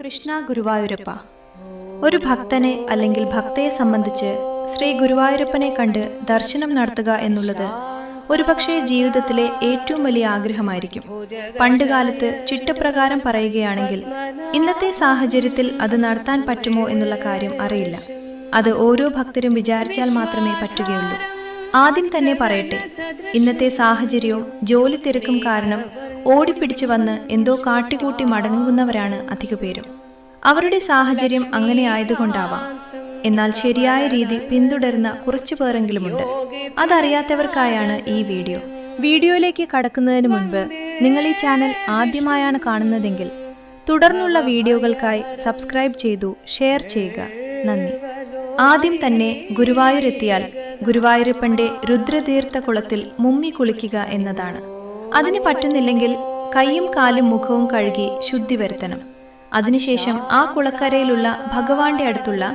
കൃഷ്ണ ഗുരുവായൂരപ്പ. ഒരു ഭക്തനെ അല്ലെങ്കിൽ ഭക്തയെ സംബന്ധിച്ച് ശ്രീ ഗുരുവായൂരപ്പനെ കണ്ട് ദർശനം നടത്തുക എന്നുള്ളത് ഒരുപക്ഷെ ജീവിതത്തിലെ ഏറ്റവും വലിയ ആഗ്രഹമായിരിക്കും. പണ്ടുകാലത്ത് ചിട്ടപ്രകാരം പറയുകയാണെങ്കിൽ ഇന്നത്തെ സാഹചര്യത്തിൽ അത് നടത്താൻ പറ്റുമോ എന്നുള്ള കാര്യം അറിയില്ല. അത് ഓരോ ഭക്തരും വിചാരിച്ചാൽ മാത്രമേ പറ്റുകയുള്ളൂ. ആദ്യം തന്നെ പറയട്ടെ, ഇന്നത്തെ സാഹചര്യവും ജോലി തിരക്കും കാരണം ഓടിപ്പിടിച്ചു വന്ന് എന്തോ കാട്ടിക്കൂട്ടി മടങ്ങുന്നവരാണ് അധിക പേരും. അവരുടെ സാഹചര്യം അങ്ങനെ ആയതുകൊണ്ടാവാം. എന്നാൽ ശരിയായ രീതി പിന്തുടരുന്ന കുറച്ചു പേരെങ്കിലുമുണ്ട്. അതറിയാത്തവർക്കായാണ് ഈ വീഡിയോ. വീഡിയോയിലേക്ക് കടക്കുന്നതിന് മുൻപ് നിങ്ങൾ ഈ ചാനൽ ആദ്യമായാണ് കാണുന്നതെങ്കിൽ തുടർന്നുള്ള വീഡിയോകൾക്കായി സബ്സ്ക്രൈബ് ചെയ്തു ഷെയർ ചെയ്യുക. നന്ദി. ആദ്യം തന്നെ ഗുരുവായൂരെത്തിയാൽ ഗുരുവായൂരപ്പന്റെ രുദ്രതീർത്ഥ കുളത്തിൽ മുങ്ങി കുളിക്കുക എന്നതാണ്. അതിന് പറ്റുന്നില്ലെങ്കിൽ കൈയും കാലും മുഖവും കഴുകി ശുദ്ധി വരുത്തണം. അതിനുശേഷം ആ കുളക്കരയിലുള്ള ഭഗവാന്റെ അടുത്തുള്ള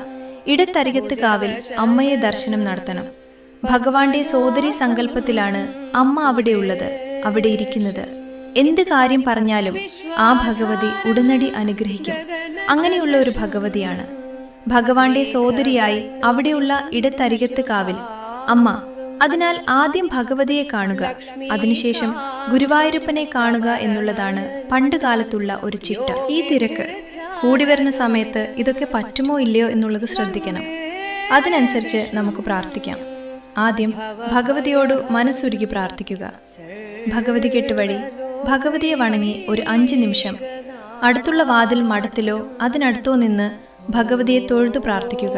ഇടത്തരികത്ത് കാവിൽ അമ്മയെ ദർശനം നടത്തണം. ഭഗവാന്റെ സോദരി സങ്കല്പത്തിലാണ് അമ്മ അവിടെയുള്ളത്, അവിടെ ഇരിക്കുന്നത്. എന്ത് കാര്യം പറഞ്ഞാലും ആ ഭഗവതി ഉടനടി അനുഗ്രഹിക്കും. അങ്ങനെയുള്ള ഒരു ഭഗവതിയാണ്. ഭഗവാന്റെ സോദരിയായി അവിടെയുള്ള ഇടത്തരികത്ത് കാവിൽ അമ്മ. അതിനാൽ ആദ്യം ഭഗവതിയെ കാണുക, അതിനുശേഷം ഗുരുവായൂരപ്പനെ കാണുക എന്നുള്ളതാണ് പണ്ടുകാലത്തുള്ള ഒരു ചിട്ട. ഈ തിരക്ക് കൂടി വരുന്ന സമയത്ത് ഇതൊക്കെ പറ്റുമോ ഇല്ലയോ എന്നുള്ളത് ശ്രദ്ധിക്കണം. അതിനനുസരിച്ച് നമുക്ക് പ്രാർത്ഥിക്കാം. ആദ്യം ഭഗവതിയോട് മനസ്സുരുകി പ്രാർത്ഥിക്കുക. ഭഗവതി കെട്ടുവഴി ഭഗവതിയെ വണങ്ങി ഒരു 5 നിമിഷം അടുത്തുള്ള വാതിൽ മഠത്തിലോ അതിനടുത്തോ നിന്ന് ഭഗവതിയെ തൊഴുതു പ്രാർത്ഥിക്കുക.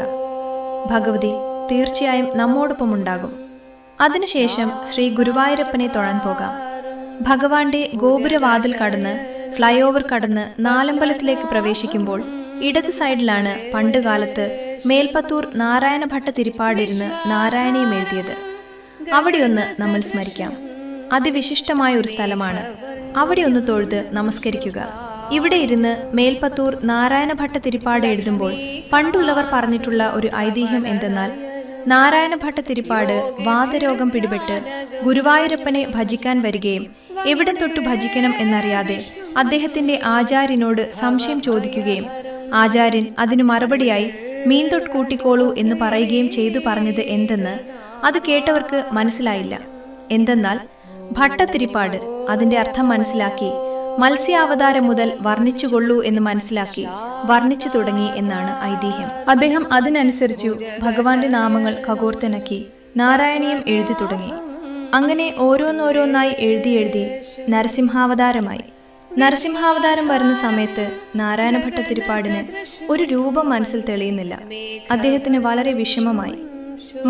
ഭഗവതി തീർച്ചയായും നമ്മോടൊപ്പം ഉണ്ടാകും. അതിനുശേഷം ശ്രീ ഗുരുവായൂരപ്പനെ തൊഴാൻ പോകാം. ഭഗവാന്റെ ഗോപുരവാതിൽ കടന്ന് ഫ്ലൈ ഓവർ കടന്ന് നാലമ്പലത്തിലേക്ക് പ്രവേശിക്കുമ്പോൾ ഇടത് സൈഡിലാണ് പണ്ടുകാലത്ത് മേൽപ്പത്തൂർ നാരായണ ഭട്ട തിരുപ്പാടിരുന്ന് നാരായണീയം എഴുതിയത്. അവിടെയൊന്ന് നമ്മൾ സ്മരിക്കാം. അതിവിശിഷ്ടമായ ഒരു സ്ഥലമാണ്. അവിടെ ഒന്ന് തൊഴുത് നമസ്കരിക്കുക. ഇവിടെ ഇരുന്ന് മേൽപ്പത്തൂർ നാരായണ ഭട്ട തിരുപ്പാട് എഴുതുമ്പോൾ പണ്ടുള്ളവർ പറഞ്ഞിട്ടുള്ള ഒരു ഐതിഹ്യം എന്തെന്നാൽ, നാരായണ ഭട്ട തിരുപ്പാട് വാതരോഗം പിടിപെട്ട് ഗുരുവായൂരപ്പനെ ഭജിക്കാൻ വരികയും എവിടെ തൊട്ടു ഭജിക്കണം എന്നറിയാതെ അദ്ദേഹത്തിന്റെ ആചാര്യനോട് സംശയം ചോദിക്കുകയും ആചാര്യൻ അതിനു മറുപടിയായി മീൻതൊട്ട് കൂട്ടിക്കോളൂ എന്ന് പറയുകയും ചെയ്തു പറഞ്ഞത് എന്തെന്ന് അത് കേട്ടവർക്ക് മനസ്സിലായില്ല. എന്തെന്നാൽ ഭട്ടത്തിരിപ്പാട് അതിന്റെ അർത്ഥം മനസ്സിലാക്കി മത്സ്യാവതാരം മുതൽ വർണ്ണിച്ചുകൊള്ളൂ എന്ന് മനസ്സിലാക്കി വർണ്ണിച്ചു തുടങ്ങി എന്നാണ് ഐതിഹ്യം. അദ്ദേഹം അതിനനുസരിച്ചു ഭഗവാന്റെ നാമങ്ങൾ ഖഗോർത്തനക്കി നാരായണീയം എഴുതി തുടങ്ങി. അങ്ങനെ ഓരോന്നോരോന്നായി എഴുതി നരസിംഹാവതാരമായി. നരസിംഹാവതാരം വരുന്ന സമയത്ത് നാരായണ ഭട്ട തിരുപ്പാടിന് ഒരു രൂപം മനസ്സിൽ തെളിയുന്നില്ല. അദ്ദേഹത്തിന് വളരെ വിഷമമായി.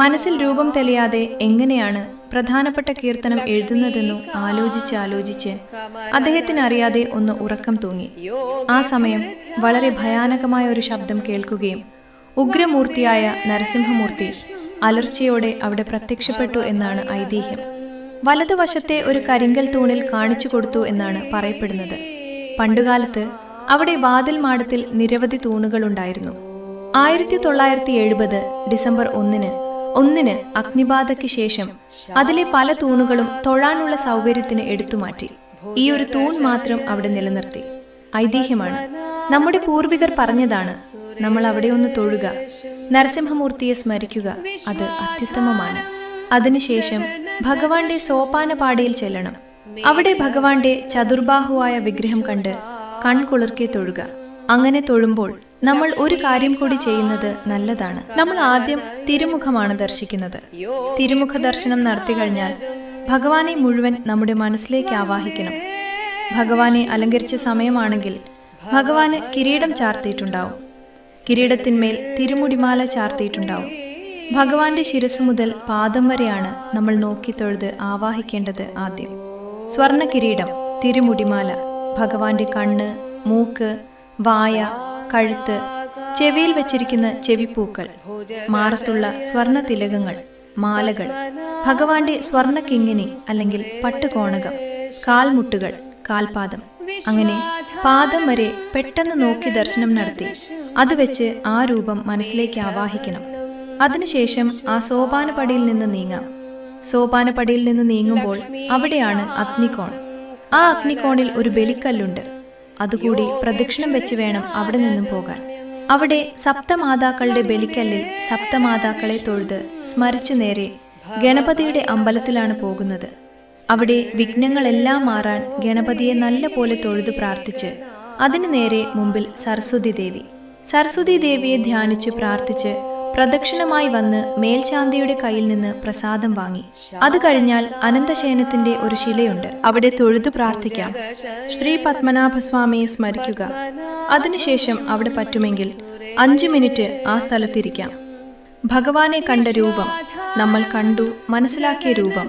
മനസ്സിൽ രൂപം തെളിയാതെ എങ്ങനെയാണ് പ്രധാനപ്പെട്ട കീർത്തനം എഴുതുന്നതെന്നു ആലോചിച്ച് അദ്ദേഹത്തിന് അറിയാതെ ഒന്ന് ഉറക്കം തൂങ്ങി. ആ സമയം വളരെ ഭയാനകമായ ഒരു ശബ്ദം കേൾക്കുകയും ഉഗ്രമൂർത്തിയായ നരസിംഹമൂർത്തി അലർച്ചയോടെ അവിടെ പ്രത്യക്ഷപ്പെട്ടു എന്നാണ് ഐതിഹ്യം. വലതുവശത്തെ ഒരു കരിങ്കൽ തൂണിൽ കാണിച്ചു കൊടുത്തു എന്നാണ് പറയപ്പെടുന്നത്. പണ്ടുകാലത്ത് അവിടെ വാതിൽ മാടത്തിൽ നിരവധി തൂണുകളുണ്ടായിരുന്നു. 1970 ഡിസംബർ 1 അഗ്നിബാധയ്ക്ക് ശേഷം അതിലെ പല തൂണുകളും തൊഴാനുള്ള സൗകര്യത്തിന് എടുത്തുമാറ്റി. ഈ ഒരു തൂൺ മാത്രം അവിടെ നിലനിർത്തി. ഐതിഹ്യമാണ്, നമ്മുടെ പൂർവികർ പറഞ്ഞതാണ്. നമ്മൾ അവിടെ ഒന്ന് തൊഴുക, നരസിംഹമൂർത്തിയെ സ്മരിക്കുക, അത് അത്യുത്തമമാണ്. അതിനുശേഷം ഭഗവാന്റെ സോപാനപാടിയിൽ ചെല്ലണം. അവിടെ ഭഗവാന്റെ ചതുർബാഹുവായ വിഗ്രഹം കണ്ട് കൺകുളിർക്കെ തൊഴുക. അങ്ങനെ തൊഴുമ്പോൾ നമ്മൾ ഒരു കാര്യം കൂടി ചെയ്യുന്നത് നല്ലതാണ്. നമ്മൾ ആദ്യം തിരുമുഖമാണ് ദർശിക്കുന്നത്. തിരുമുഖ ദർശനം നടത്തി കഴിഞ്ഞാൽ ഭഗവാനെ മുഴുവൻ നമ്മുടെ മനസ്സിലേക്ക് ആവാഹിക്കണം. ഭഗവാനെ അലങ്കരിച്ച സമയമാണെങ്കിൽ ഭഗവാന് കിരീടം ചാർത്തിയിട്ടുണ്ടാവും. കിരീടത്തിന്മേൽ തിരുമുടിമാല ചാർത്തിയിട്ടുണ്ടാവും. ഭഗവാന്റെ ശിരസ് മുതൽ പാദം വരെയാണ് നമ്മൾ നോക്കി തൊഴുത് ആവാഹിക്കേണ്ടത്. ആദ്യം സ്വർണ്ണ കിരീടം, തിരുമുടിമാല, ഭഗവാന്റെ കണ്ണ്, മൂക്ക്, വായ, കഴുത്ത്, ചെവിയിൽ വെച്ചിരിക്കുന്ന ചെവിപ്പൂക്കൾ, മാറത്തുള്ള സ്വർണ്ണ തിലകങ്ങൾ, മാലകൾ, ഭഗവാന്റെ സ്വർണ്ണ കിങ്ങിണി അല്ലെങ്കിൽ പട്ടുകോണകം, കാൽമുട്ടുകൾ, കാൽപാദം, അങ്ങനെ പാദം വരെ പെട്ടെന്ന് നോക്കി ദർശനം നടത്തി അത് വെച്ച് ആ രൂപം മനസ്സിലേക്ക് ആവാഹിക്കണം. അതിനുശേഷം ആ സോപാനപടിയിൽ നിന്ന് നീങ്ങാം. സോപാനപടിയിൽ നിന്ന് നീങ്ങുമ്പോൾ അവിടെയാണ് അഗ്നികോൺ. ആ അഗ്നികോണിൽ ഒരു ബലിക്കല്ലുണ്ട്. അതുകൂടി പ്രദക്ഷിണം വെച്ച് വേണം അവിടെ നിന്നും പോകാൻ. അവിടെ സപ്തമാതാക്കളുടെ ബലിക്കല്ലിൽ സപ്തമാതാക്കളെ തൊഴുത് സ്മരിച്ചു നേരെ ഗണപതിയുടെ അമ്പലത്തിലാണ് പോകുന്നത്. അവിടെ വിഘ്നങ്ങളെല്ലാം മാറാൻ ഗണപതിയെ നല്ല പോലെ തൊഴുത് പ്രാർത്ഥിച്ച് അതിനു നേരെ മുമ്പിൽ സരസ്വതി ദേവി. സരസ്വതി ദേവിയെ ധ്യാനിച്ച് പ്രാർത്ഥിച്ച് പ്രദക്ഷിണമായി വന്ന് മേൽശാന്തിയുടെ കയ്യിൽ നിന്ന് പ്രസാദം വാങ്ങി. അത് കഴിഞ്ഞാൽ അനന്തശയനത്തിന്റെ ഒരു ശിലയുണ്ട്, അവിടെ തൊഴുതു പ്രാർത്ഥിക്കാം. ശ്രീ പത്മനാഭസ്വാമിയെ സ്മരിക്കുക. അതിനുശേഷം അവിടെ പറ്റുമെങ്കിൽ 5 മിനിറ്റ് ആ സ്ഥലത്തിരിക്കാം. ഭഗവാനെ കണ്ട രൂപം, നമ്മൾ കണ്ടു മനസ്സിലാക്കിയ രൂപം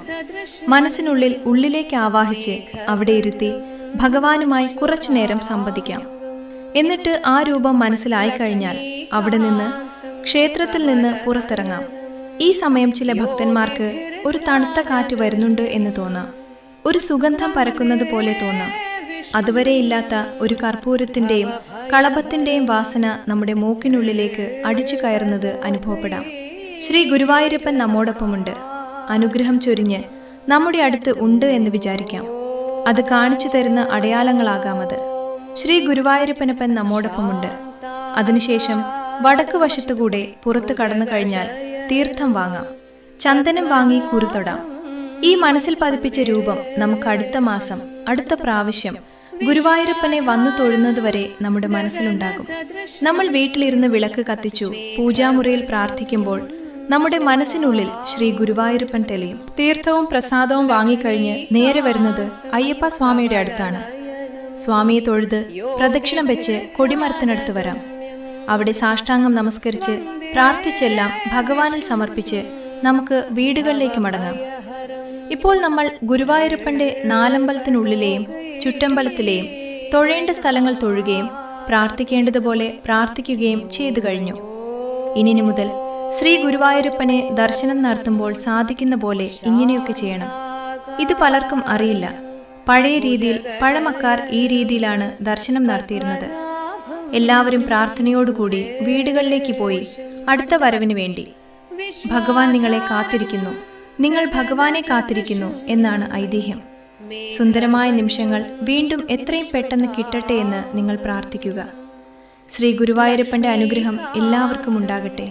മനസ്സിനുള്ളിൽ ഉള്ളിലേക്ക് ആവാഹിച്ച് അവിടെ ഇരുത്തി ഭഗവാനുമായി കുറച്ചു നേരം സംവദിക്കാം. എന്നിട്ട് ആ രൂപം മനസ്സിലായി കഴിഞ്ഞാൽ അവിടെ നിന്ന് ക്ഷേത്രത്തിൽ നിന്ന് പുറത്തിറങ്ങാം. ഈ സമയം ചില ഭക്തന്മാർക്ക് ഒരു തണുത്ത കാറ്റ് വരുന്നുണ്ട് എന്ന് തോന്നാം, ഒരു സുഗന്ധം പരക്കുന്നത് പോലെ തോന്നാം. അതുവരെ ഇല്ലാത്ത ഒരു കർപ്പൂരത്തിന്റെയും കളഭത്തിന്റെയും വാസന നമ്മുടെ മൂക്കിനുള്ളിലേക്ക് അടിച്ചു കയറുന്നത് അനുഭവപ്പെടാം. ശ്രീ ഗുരുവായൂരപ്പൻ നമ്മോടൊപ്പമുണ്ട്. അനുഗ്രഹം ചൊരിഞ്ഞ് നമ്മുടെ അടുത്ത് ഉണ്ട് എന്ന് വിചാരിക്കാം. അത് കാണിച്ചു തരുന്ന അടയാളങ്ങളാകാമത്. ശ്രീ ഗുരുവായൂരപ്പനപ്പൻ നമ്മോടൊപ്പമുണ്ട്. അതിനുശേഷം വടക്ക് വശത്തുകൂടെ പുറത്തു കടന്നു കഴിഞ്ഞാൽ തീർത്ഥം വാങ്ങാം, ചന്ദനം വാങ്ങി കുരുതൊടാം. ഈ മനസ്സിൽ പതിപ്പിച്ച രൂപം നമുക്ക് അടുത്ത മാസം, അടുത്ത പ്രാവശ്യം ഗുരുവായൂരപ്പനെ വന്നു തൊഴുന്നതുവരെ നമ്മുടെ മനസ്സിലുണ്ടാകും. നമ്മൾ വീട്ടിലിരുന്ന് വിളക്ക് കത്തിച്ചു പൂജാമുറിയിൽ പ്രാർത്ഥിക്കുമ്പോൾ നമ്മുടെ മനസ്സിനുള്ളിൽ ശ്രീ ഗുരുവായൂരപ്പൻ തെളിയും. തീർത്ഥവും പ്രസാദവും വാങ്ങിക്കഴിഞ്ഞ് നേരെ വരുന്നത് അയ്യപ്പ സ്വാമിയുടെ അടുത്താണ്. സ്വാമിയെ തൊഴുത് പ്രദക്ഷിണം വെച്ച് കൊടിമരത്തിനടുത്ത് വരാം. അവിടെ സാഷ്ടാംഗം നമസ്കരിച്ച് പ്രാർത്ഥിച്ചെല്ലാം ഭഗവാനിൽ സമർപ്പിച്ച് നമുക്ക് വീടുകളിലേക്ക് മടങ്ങാം. ഇപ്പോൾ നമ്മൾ ഗുരുവായൂരപ്പന്റെ നാലമ്പലത്തിനുള്ളിലെയും ചുറ്റമ്പലത്തിലെയും തൊഴേണ്ട സ്ഥലങ്ങൾ തൊഴുകയും പ്രാർത്ഥിക്കേണ്ടതുപോലെ പ്രാർത്ഥിക്കുകയും ചെയ്തു കഴിഞ്ഞു. ഇനി മുതൽ ശ്രീ ഗുരുവായൂരപ്പനെ ദർശനം നടത്തുമ്പോൾ സാധിക്കുന്ന പോലെ ഇങ്ങനെയൊക്കെ ചെയ്യണം. ഇത് പലർക്കും അറിയില്ല. പഴയ രീതിയിൽ പഴമക്കാർ ഈ രീതിയിലാണ് ദർശനം നടത്തിയിരുന്നത്. എല്ലാവരും പ്രാർത്ഥനയോടുകൂടി വീടുകളിലേക്ക് പോയി അടുത്ത വരവിന് വേണ്ടി. ഭഗവാൻ നിങ്ങളെ കാത്തിരിക്കുന്നു, നിങ്ങൾ ഭഗവാനെ കാത്തിരിക്കുന്നു എന്നാണ് ഐതിഹ്യം. സുന്ദരമായ നിമിഷങ്ങൾ വീണ്ടും എത്രയും പെട്ടെന്ന് കിട്ടട്ടെ എന്ന് നിങ്ങൾ പ്രാർത്ഥിക്കുക. ശ്രീ ഗുരുവായൂരപ്പന്റെ അനുഗ്രഹം എല്ലാവർക്കും ഉണ്ടാകട്ടെ.